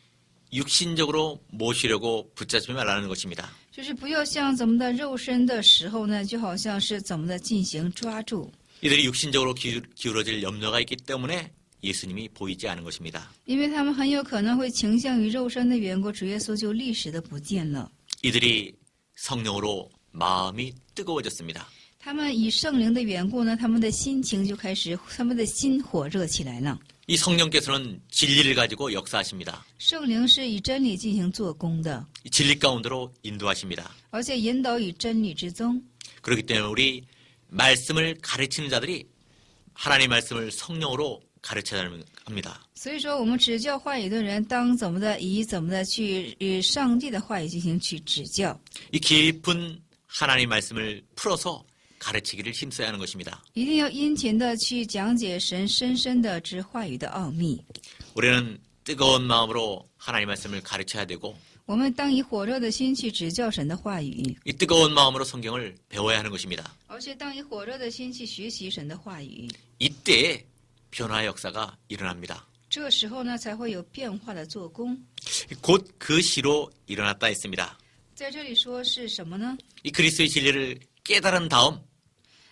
육신적으로 모시려고 붙잡지 말라는 것입니다. 就是不要像怎么的肉身的时候呢，就好像是怎么的进行抓住。 이들이 육신적으로 기울어질 염려가 있기 때문에 예수님이 보이지 않은 것입니다. 因为他们很有可能会倾向于肉身的缘故，主耶稣就立时的不见了。 이들이 성령으로 마음이 뜨거워졌습니다. 他们以圣灵的缘故呢，他们的心情就开始，他们的心火热起来了。 이 성령께서는 진리를 가지고 역사하십니다. 圣灵是以真理进行做工的， 이 진리 가운데로 인도하십니다. 而且引导以真理之中。 그렇기 때문에 우리 말씀을 가르치는 자들이 하나님의 말씀을 성령으로 가르쳐야 합니다. 所以说，我们指教话语的人，当怎么的以怎么的去与上帝的话语进行去指教， 이 깊은 하나님 말씀을 풀어서 가르치기를 힘써야 하는 것입니다. 一定要殷勤的去讲解神深深的之话语的奥秘。 우리는 뜨거운 마음으로 하나님 말씀을 가르쳐야 되고 我们当以火热的心去指教神的话语， 이 뜨거운 마음으로 성경을 배워야 하는 것입니다. 而且当以火热的心去学习神的话语。 이때 변화의 역사가 일어납니다. 这时候呢，才会有变化的做工。 곧 그 시로 일어났다 했습니다. 在这里说是什么呢？ 이 그리스도의 진리를 깨달은 다음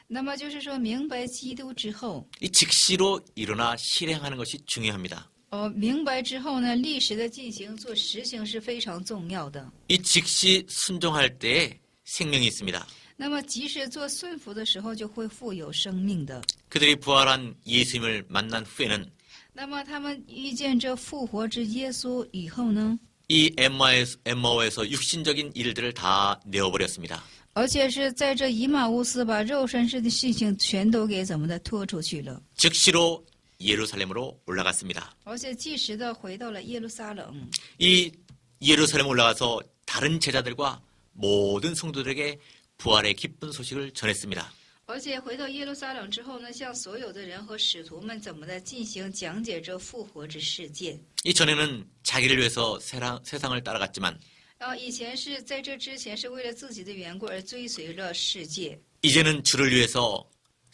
那么就是说，明白基督之后， 이 즉시로 일어나 실행하는 것이 중요합니다. 明白之后呢，立时的进行做实行是非常重要的。 이 즉시 순종할 때에 생명이 있습니다. 那么即使做顺服的时候，就会富有生命的。 그들이 부활한 예수님을 만난 후에는 那么他们遇见这复活之耶稣以后呢， 이 엠마오에서 육신적인 일들을 다 내어버렸습니다. 而且是在这以马乌斯把肉身式的事情全都给怎么的拖出去了， 즉시로 예루살렘으로 올라갔습니다. 而且即时的回到了耶路撒冷。 이 예루살렘 올라가서 다른 제자들과 모든 성도들에게 부활의 기쁜 소식을 전했습니다. 而且回到耶路撒冷之后呢，向所有的人和使徒们怎么的进行讲解这复活之事件。 이전에는 자기를 위해서 세상을 따라갔지만 以前是在这之前是为了自己的缘故而追随了世界， 이제는 주를 위해서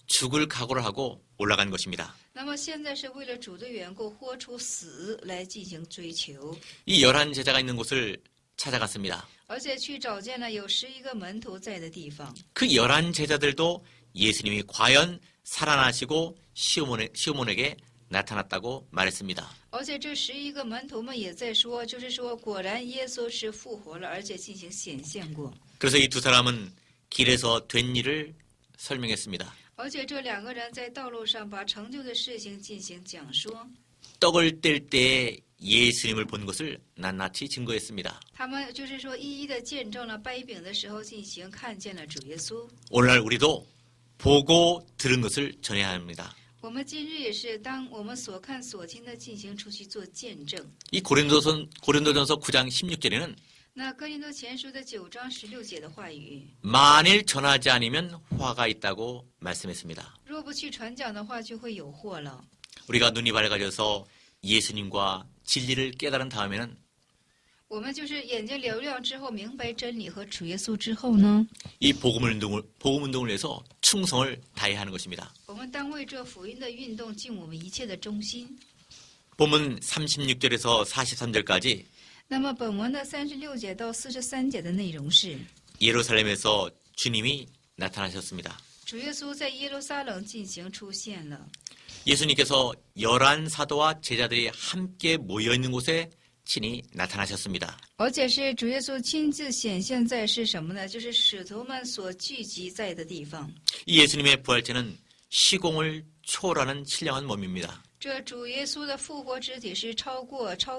죽을 각오를 하고 올라간 것입니다. 那么现在是为了主的缘故，豁出死来进行追求， 이 11제자가 있는 곳을 찾아갔습니다. 而且去找见了有11个门徒在的地方。 그 11제자들도 예수님이 과연 살아나시고 시몬에게 나타났다고 말했습니다. 而且这11个门徒们也在说，就是说，果然耶稣是复活了，而且进行显现过。 그래서 이 두 사람은 길에서 된 일을 설명했습니다. 而且这2个人在道路上把成就的事情进行讲说， 떡을 뗄 때 예수님을 본 것을 낱낱이 증거했습니다. 他们就是说一一的见证了掰饼的时候进行看见了主耶稣。 오늘날 우리도 보고 들은 것을 전해야 합니다. 我们今日也是当我们所看所听的进行出去做见证。 이 고린도전서 9장 16절에는 那哥林多前书的9章16节的话语， 만일 전하지 않으면 화가 있다고 말씀했습니다. 若不去传讲的话，就会有祸了。 우리가 눈이 밝아져서 예수님과 진리를 깨달은 다음에는 我们就是眼睛流亮之后，明白真理和主耶稣之后呢， 이 복음 운동을 위해서 충성을 다해야 하는 것입니다. 我们当为这福音的运动尽我们一切的忠心。 본문 36절에서 43절까지 那么本文的36节到43节的内容是， 예루살렘에서 주님이 나타나셨습니다. 主耶稣在耶路撒冷进行出现了。 예수님께서 11사도와 제자들이 함께 모여있는 곳에 친히 나타나셨습니다. 而且是主耶稣亲自显现在是什么呢？就是使徒们所聚集在的地方。 이 예수님의 부활체는 시공을 초월하는 신령한 몸입니다. 这主耶稣的复活之体是超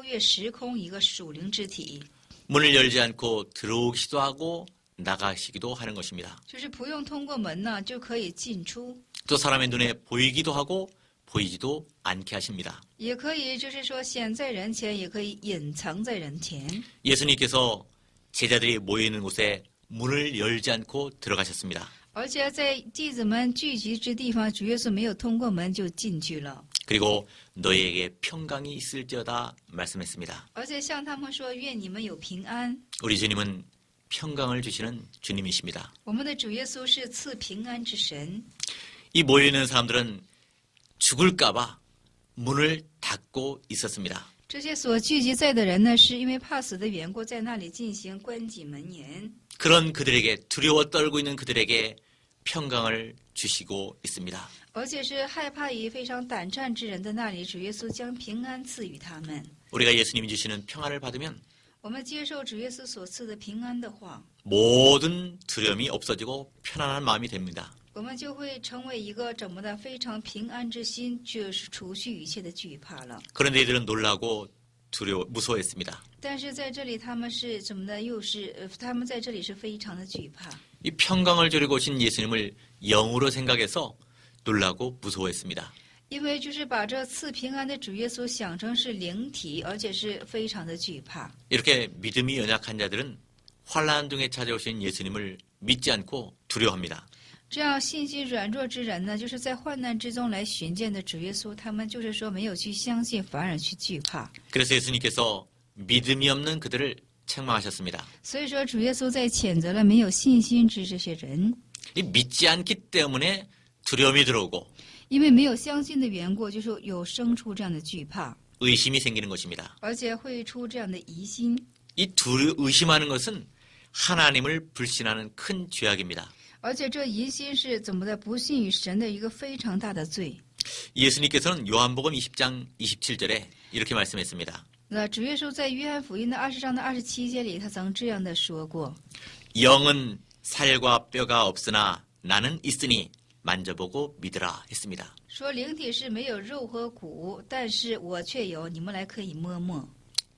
越时空一个属灵之体， 문을 열지 않고 들어오기도 하고 나가시기도 하는 것입니다. 就是不用通过门呢就可以进出， 또 사람의 눈에 보이기도 하고 보이지도 않게 하십니다. 也可以就是说显在人前，也可以隐藏在人前。 예수님께서 제자들이 모여있는 곳에 문을 열지 않고 들어가셨습니다. 而且在弟子们聚集之地方，主耶稣没有通过门就进去了， 그리고 너희에게 평강이 있을지어다 말씀했습니다. 而且向他们说：“愿你们有平安。 우리 주님은 평강을 주시는 주님이십니다. 我们的主耶稣是赐平安之神。 이 모여있는 사람들은 죽을까봐 문을 닫고 있었습니다. 这些所聚集在的人呢，是因为怕死的缘故，在那里进行关紧门严。 그런 그들에게 두려워 떨고 있는 그들에게 평강을 주시고 있습니다. 而且是害怕于非常胆战之人的那里，主耶稣将平安赐予他们。 우리가 예수님이 주시는 평안을 받으면 我们接受主耶稣所赐的平安的话， 모든 두려움이 없어지고 편안한 마음이 됩니다. 我们就会成为一个怎么的非常平安之心，就是除去一切的惧怕了。 그런데 이들은 놀라고 무서워했습니다. 但是在这里他们是怎么的？他们在这里是非常的惧怕。 이 평강을 주려고 오신 예수님을 영으로 생각해서 놀라고 무서워했습니다. 因为就是把这赐平安的主耶稣想成是灵体，而且是非常的惧怕。 이렇게 믿음이 연약한 자들은 환란 중에 찾아오신 예수님을 믿지 않고 두려워합니다. 这样信心软弱之人呢，就是在患难之中来寻见的主耶稣，他们就是说没有去相信，反而去惧怕。 그래서 예수님께서 믿음이 없는 그들을 책망하셨습니다. 所以说，主耶稣在谴责了没有信心之这些人， 이 믿지 않기 때문에 두려움이 들어오고 因为没有相信的缘故，就是有生出这样的惧怕， 의심이 생기는 것입니다. 而且会出这样的疑心。 이 의심하는 것은 하나님을 불신하는 큰 죄악입니다. 而且这疑心是怎么的不信于神的一个非常大的罪。 예수님께서는 요한복음 20장 27절에 이렇게 말씀했습니다. 那主耶稣在约翰福音的20章的27节里，他曾这样的说过： 영은 살과 뼈가 없으나 나는 있으니 만져보고 믿으라 했습니다. 说灵体是没有肉和骨，但是我却有，你们来可以摸摸。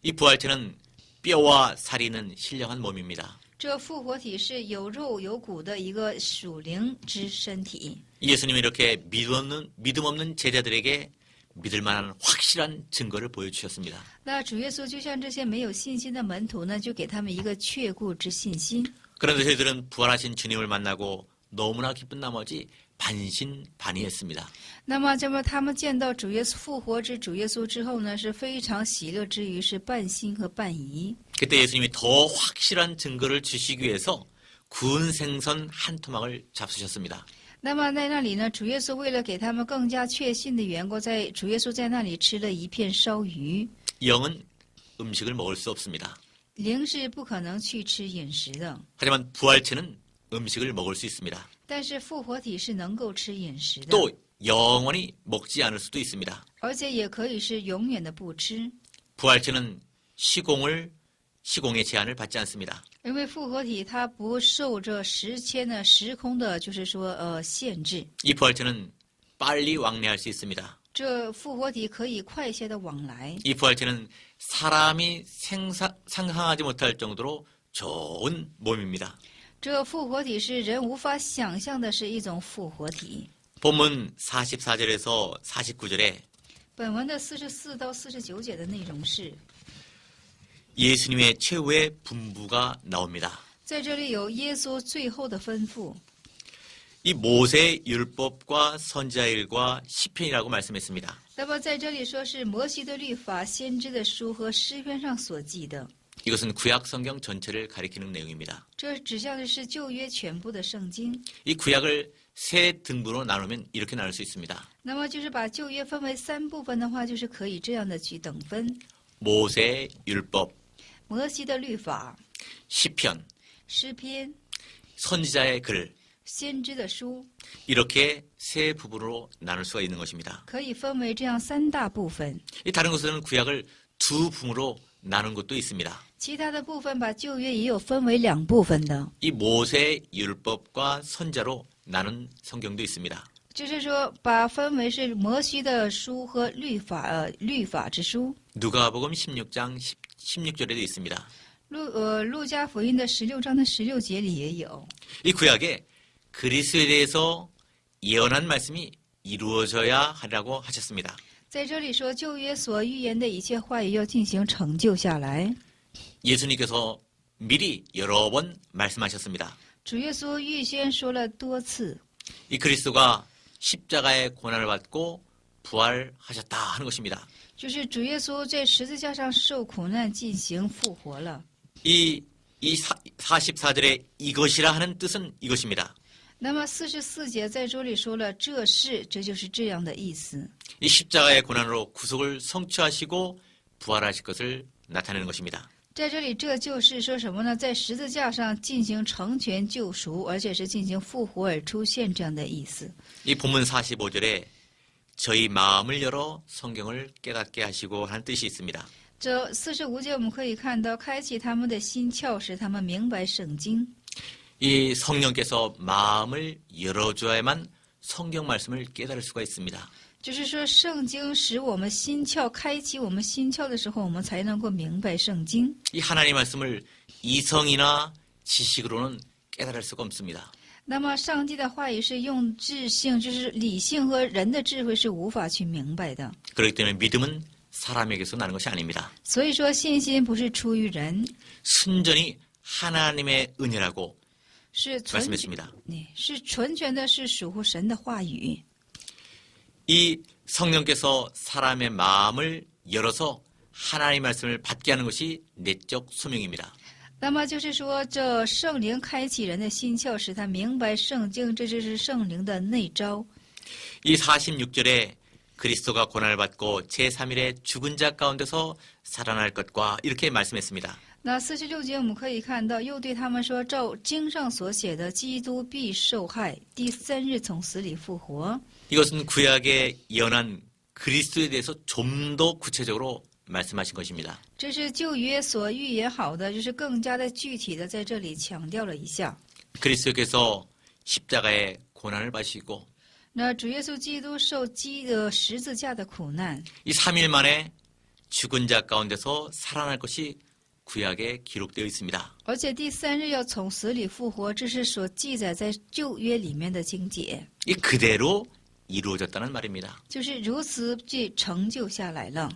이 부활체는 뼈와 살이 있는 신령한 몸입니다. 这复活体是有肉有骨的一个属灵之身体。 예수님이 이렇게 믿음 없는 제자들에게 믿을 만한 확실한 증거를 보여주셨습니다. 那主耶稣就像这些没有信心的门徒呢，就给他们一个确固之信心。 그런데 저희들은 부활하신 주님을 만나고 너무나 기쁜 나머지 반신반의했습니다. 那么，他们见到主耶稣复活之主耶稣之后呢，是非常喜乐之余，是半信和半疑。 그때 예수님이 더 확실한 증거를 주시기 위해서 구운 생선 한 토막을 잡수셨습니다. 那么在那里呢，主耶稣为了给他们更加确信的缘故，主耶稣在那里吃了一片烧鱼。 영은 음식을 먹을 수 없습니다. 灵是不可能去吃饮食的， 하지만 부활체는 음식을 먹을 수 있습니다. 但是复活体是能够吃饮食的， 또 영원히 먹지 않을 수도 있습니다. 而且也可以是永远的不吃。 부활체는 시공의 제한을 받지 않습니다. 因为复活体它不受这时空的，就是说限制。 이 부활체는 빨리 왕래할 수 있습니다. 这复活体可以快些的往来， 이 부활체는 사람이 상상하지 못할 정도로 좋은 몸입니다. 这复活体是人无法想象的，是一种复活体。 본문 44절에서 49절에 本文的44到49节的内容是， 예수님의 최후의 분부가 나옵니다. 在这里有耶稣最后的吩咐。 이 모세 율법과 선지자일과 시편이라고 말씀했습니다. 那么在这里说是摩西的律法、先知的书和诗篇上所记的， 이것은 구약 성경 전체를 가리키는 내용입니다. 这指向的是旧约全部的圣经。 이 구약을 세 등분으로 나누면 이렇게 나눌 수 있습니다. 那么就是把旧约分为3部分的话，就是可以这样的去等分： 모세 율법, 摩西的律法、 시편, 诗篇、 선지자의 글, 先知的书， 이렇게 세 부분으로 나눌 수가 있는 것입니다. 可以分为这样3大部分。 이 다른 곳에는 구약을 두 부분으로 나눈 것도 있습니다. 其他的部分把旧约也有分为2部分的， 이 모세 율법과 선자로 나눈 성경도 있습니다. 就是说把分为是摩西的书和律法之书。 누가복음 16장 16절에도 있습니다. 路加福音的16章的16节里也有。 이 구약에 그리스도에 대해서 예언한 말씀이 이루어져야 하라고 하셨습니다. 在这里说，旧约所预言的一切话语要进行成就下来。 예수님께서 미리 여러 번 말씀하셨습니다. 主耶稣预先说了多次， 이 그리스도가 십자가의 고난을 받고 부활하셨다 하는 것입니다. 就是主耶稣在十字架上受苦难，进行复活了。 이 44절에 이것이라 하는 뜻은 이것입니다. 那么44节在这里说了这是，这就是这样的意思。 이 십자가의 고난으로 구속을 성취하시고 부활하실 것을 나타내는 것입니다. 在这里，这就是说什么呢？在十字架上进行成全救赎，而且是进行复活而出现这样的意思。 이 본문 45절에 저희 마음을 열어 성경을 깨닫게 하시고 하는 뜻이 있습니다. 这45节我们可以看到，开启他们的心窍，使他们明白圣经。 이 성령께서 마음을 열어줘야만 성경 말씀을 깨달을 수가 있습니다. 就是说，圣经使我们心窍开启我们心窍的时候，我们才能够明白圣经。 이 하나님 말씀을 이성이나 지식으로는 깨달을 수가 없습니다. 那么上帝的话语是用智性，就是理性和人的智慧是无法去明白的。 그렇기 때문에 믿음은 사람에게서 나는 것이 아닙니다. 所以说信心不是出于人， 순전히 하나님의 은혜라고 是纯 말씀했습니다. 是纯全的，是属乎神的话语。 이 성령께서 사람의 마음을 열어서 하나님의 말씀을 받게 하는 것이 내적 소명입니다. 那么就是说，这圣灵开启人的心窍，使他明白圣经，这就是圣灵的内招。 이 46절에 그리스도가 고난을 받고 제3일에 죽은 자 가운데서 살아날 것과 이렇게 말씀했습니다. 那46节我们可以看到，又对他们说：“照经上所写的，基督必受害，第3日从死里复活。” 이것은 구약에 예언한 그리스도에 대해서 좀 더 구체적으로 말씀하신 것입니다. 这是旧约所预言好的，就是更加的具体的在这里强调了一下。 그리스도께서 십자가의 고난을 받으시고 那主耶稣基督受十字架的苦难， 이 3일 만에 죽은 자 가운데서 살아날 것이 구약에 기록되어 있습니다. 而且第3日要从死里复活，这是所记载在旧约里面的经节， 이 그대로 이루어졌다는 말입니다. 就是如此去成就下来了。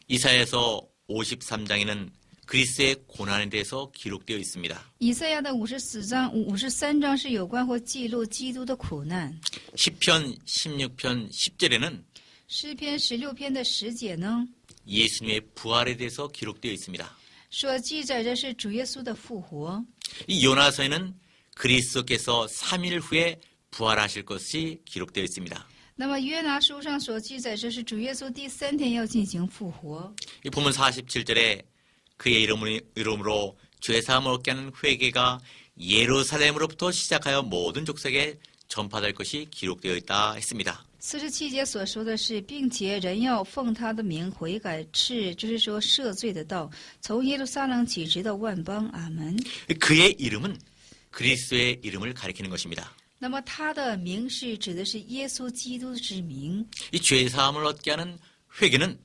이사야서 53장에는 그리스도의 고난에 대해서 기록되어 있습니다. 以赛亚的53章是有关或记录基督的苦难。 10편 16편 10절에는 诗篇16篇的10节呢， 예수님의 부활에 대해서 기록되어 있습니다. 说记载着是主耶稣的复活。 이 요나서에는 그리스도께서 3일 후에 부활하실 것이 기록되어 있습니다. 那么约拿书上所记载着是主耶稣第3天要进行复活。 이 본문 47절에 그의 이름으로 죄사함을 얻게 하는 회개가 예루살렘으로부터 시작하여 모든 족속에 전파될 것이 기록되어 있다 했습니다. 47节所说的是，并且人要奉他的名悔改，就是说赦罪的道，从耶路撒冷起直到万邦。阿门。 그의 이름은 그리스도의 이름을 가리키는 것입니다. 那么他的名是指的是耶稣基督之名， 이 죄사함을 얻게 하는 회개는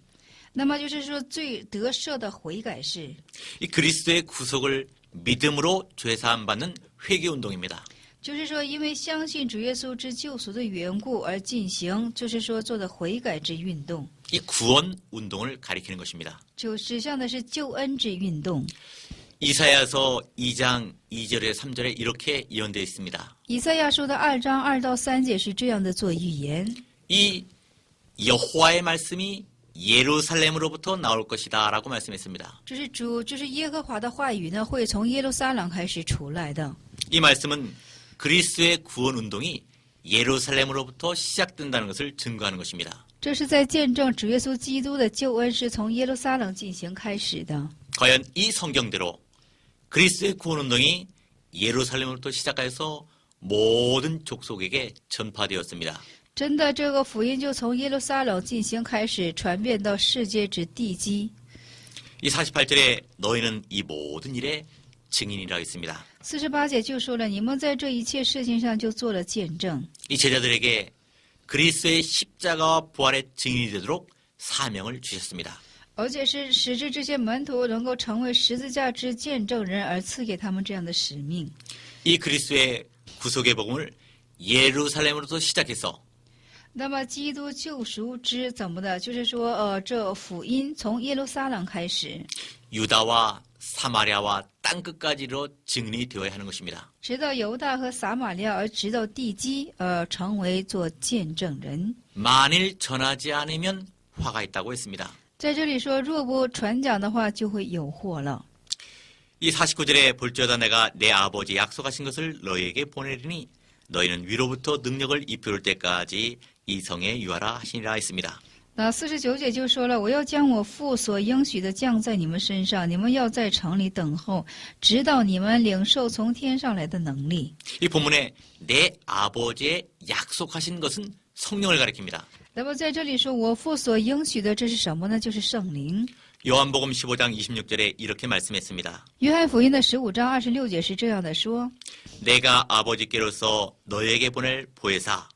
那么就是说罪得赦的悔改是， 이 그리스도의 구속을 믿음으로 죄사함 받는 회개 운동입니다. 就是说因为相信主耶稣之救赎的缘故而进行，就是说做的悔改之运动， 이 구원 운동을 가리키는 것입니다. 就指向的是救恩之运动。 이사야서 2장 2절에 3절에 이렇게 예언되어 있습니다. 以赛亚书的2章2到3节是这样的做预言， 이 여호와의 말씀이 예루살렘으로부터 나올 것이다 라고 말씀했습니다. 就是耶和华的话语呢，会从耶路撒冷开始出来的。 이 말씀은 그리스도의 구원 운동이 예루살렘으로부터 시작된다는 것을 증거하는 것입니다. 这是在见证主耶稣基督的救恩是从耶路撒冷进行开始的。 과연 이 성경대로 그리스도의 구원 운동이 예루살렘으로부터 시작해서 모든 족속에게 전파되었습니다. 真的，这个福音就从耶路撒冷进行开始，传遍到世界之地基。 이 48절에 너희는 이 모든 일의 증인이라 했습니다. 48节就说了，你们在这一切事情上就做了见证。 이 제자들에게 그리스도의 십자가와 부활의 증인이 되도록 사명을 주셨습니다. 而且是使之这些门徒能够成为十字架之见证人，而赐给他们这样的使命。 이 그리스도의 구속의 복음을 예루살렘으로부터 시작해서 那么基督救赎之怎么的？就是说，这福音从耶路撒冷开始， 유다와 사마리아와 땅끝까지로 증인이 되어야 하는 것입니다. 直到犹大和撒玛利亚，而直到地基，成为做见证人。 만일 전하지 않으면 화가 있다고 했습니다. 在这里说，若不传讲的话，就会有祸了。 이 49절에 볼지어다 내가 내 아버지 약속하신 것을 너희에게 보내리니 너희는 위로부터 능력을 입혀올 때까지 이 성에 유하라 하시니라 했습니다. 那49节就说了，我要将我父所应许的降在你们身上，你们要在城里等候，直到你们领受从天上来的能力。 이 본문에 내 아버지의 약속하신 것은 성령을 가리킵니다. 那么在这里说，我父所应许的，这是什么呢？就是圣灵。 요한복음 15장 26절에 이렇게 말씀했습니다. 约翰福音的15章26节是这样的说， 내가 아버지께로서 너희에게 보낼 보혜사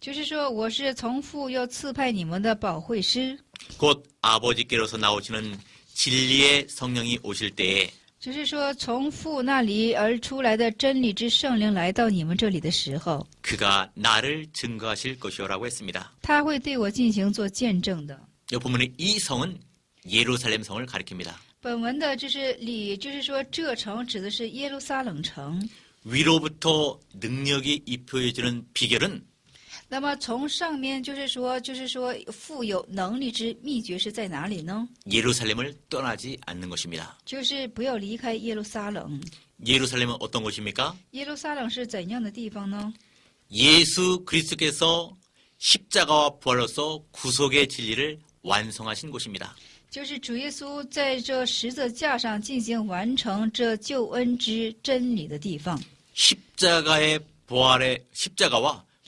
就是说我是从父要赐派你们的保惠师， 곧 아버지께로서 나오시는 진리의 성령이 오실 때에 就是说，从父那里而出来的真理之圣灵来到你们这里的时候， 그가 나를 증거하실 것이오라고 했습니다. 他会对我进行做见证的。 이 본문의 이 성은 예루살렘 성을 가리킵니다. 本文的就是里，就是说这城指的是耶路撒冷城。 위로부터 능력이 입혀지는 비결은 那么从上面就是说富有能力之秘诀是在哪里呢？ 예루살렘을 떠나지 않는 것입니다. 就是不要离开耶路撒冷。 예루살렘은 어떤 곳입니까? 耶路撒冷是怎样的地方呢？ 예수 그리스도께서 십자가와 부활로서 구속의 진리를 완성하신 곳입니다. 就是主耶稣在这十字架上进行完成这救恩之真理的地方。 십자가와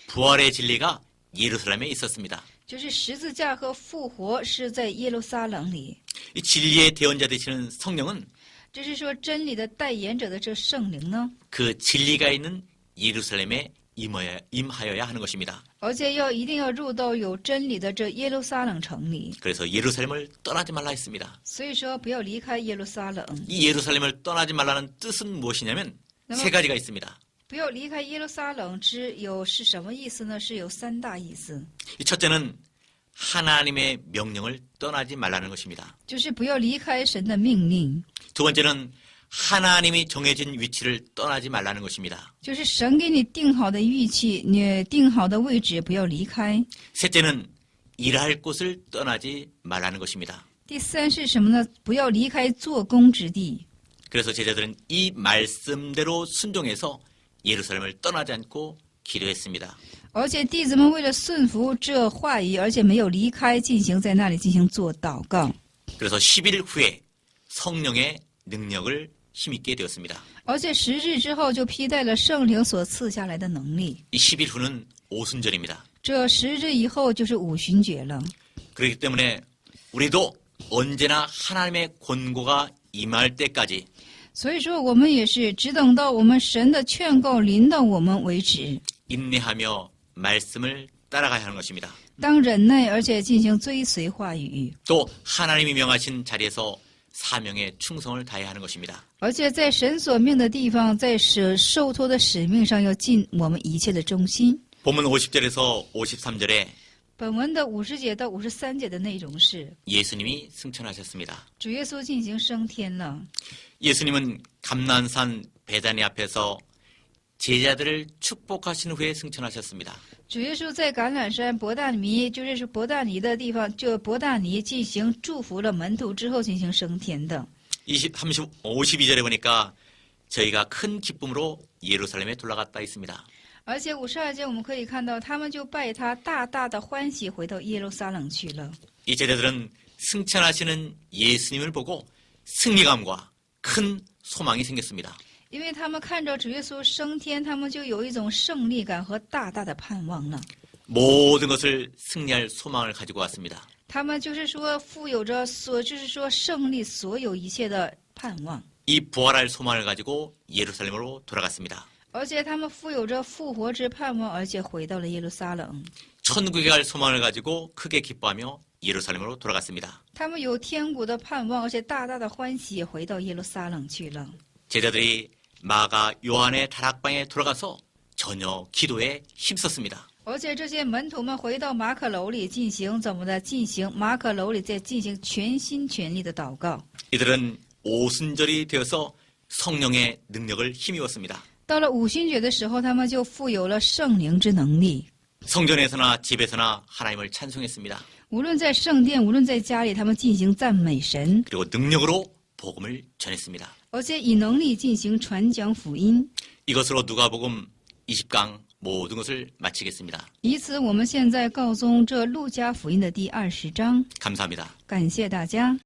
부활의 진리가 예루살렘에 있었습니다. 就是十字架和复活是在耶路撒冷里。 이 진리의 대언자 되시는 성령은 这是说真理的代言者的这圣灵呢， 그 진리가 있는 예루살렘에 임하여야 하는 것입니다. 而且一定要入到有真理的这耶路撒冷城里。 그래서 예루살렘을 떠나지 말라 했습니다. 所以说不要离开耶路撒冷。 이 예루살렘을 떠나지 말라는 뜻은 무엇이냐면 세 가지가 있습니다. 不要离开耶路撒冷是什么意思呢？是有三大意思， 이 첫째는 하나님의 명령을 떠나지 말라는 것입니다. 就是不要离开神的命令， 두 번째는 하나님이 정해진 위치를 떠나지 말라는 것입니다. 就是神给你定好的预期，你定好的位置不要离开。 셋째는 일할 곳을 떠나지 말라는 것입니다. 第三是什么呢？不要离开做工之地。 그래서 제자들은 이 말씀대로 순종해서 예루살렘을 떠나지 않고 기도했습니다. 而且弟子们为了顺服这话语，而且没有离开，在那里进行做祷告。 그래서 10일 후에 성령의 능력을 힘있게 되었습니다. 而且10日之后就披戴了圣灵所赐下来的能力。 이 10일 후는 오순절입니다. 这10日以后就是五旬节了。 그렇기 때문에 우리도 언제나 하나님의 권고가 임할 때까지 所以说，我们也是只等到我们神的劝告临到我们为止， 인내하며 말씀을 따라가야 하는 것입니다. 当忍耐，而且进行追随话语， 또 하나님이 명하신 자리에서 사명에 충성을 다해야 하는 것입니다. 而且在神所命的地方，在受托的使命上要尽我们一切的忠心。 본문 50절에서 53절에 本文的50节到53节的内容是 예수님이 승천하셨습니다. 主耶稣进行升天了。 예수님은 감난산 베다니 앞에서 제자들을 축복하신 후에 승천하셨습니다. 主耶稣在橄榄山伯大尼，就是伯大尼的地方，就伯大尼进行祝福了门徒之后进行升天的。 52절에 보니까 저희가 큰 기쁨으로 예루살렘에 돌아갔다 있습니다. 而且52节我们可以看到，他们就拜他，大大的欢喜，回到耶路撒冷去了。 이 제자들은 승천하시는 예수님을 보고 승리감과 큰 소망이 생겼습니다. 因为他们看着主耶稣升天，他们就有一种胜利感和大大的盼望了。 모든 것을 승리할 소망을 가지고 왔습니다. 他们就是说富有着胜利所有一切的盼望， 이 부활할 소망을 가지고 예루살렘으로 돌아갔습니다. 而且他们富有着复活之盼望，而且回到了耶路撒冷。 천국에 갈 소망을 가지고 크게 기뻐하며 예루살렘으로 돌아갔습니다. 他们有天国的盼望，而且大大的欢喜，回到耶路撒冷去了。 제자들이 마가 요한의 다락방에 돌아가서 전혀 기도에 힘썼습니다. 而且这些门徒们回到马可楼里进行马可楼里在进行全心全力的祷告。 이들은 오순절이 되어서 성령의 능력을 힘입었습니다. 到了五旬节的时候，他们就富有了圣灵之能力。 성전에서나 집에서나 하나님을 찬송했습니다. 无论在圣殿，无论在家里，他们进行赞美神， 그리고 능력으로 복음을 전했습니다. 而且以能力进行传讲福音。 이것으로 누가복음 20강 모든 것을 마치겠습니다. 以此，我们现在告终这路加福音的第20章。 감사합니다. 感谢大家。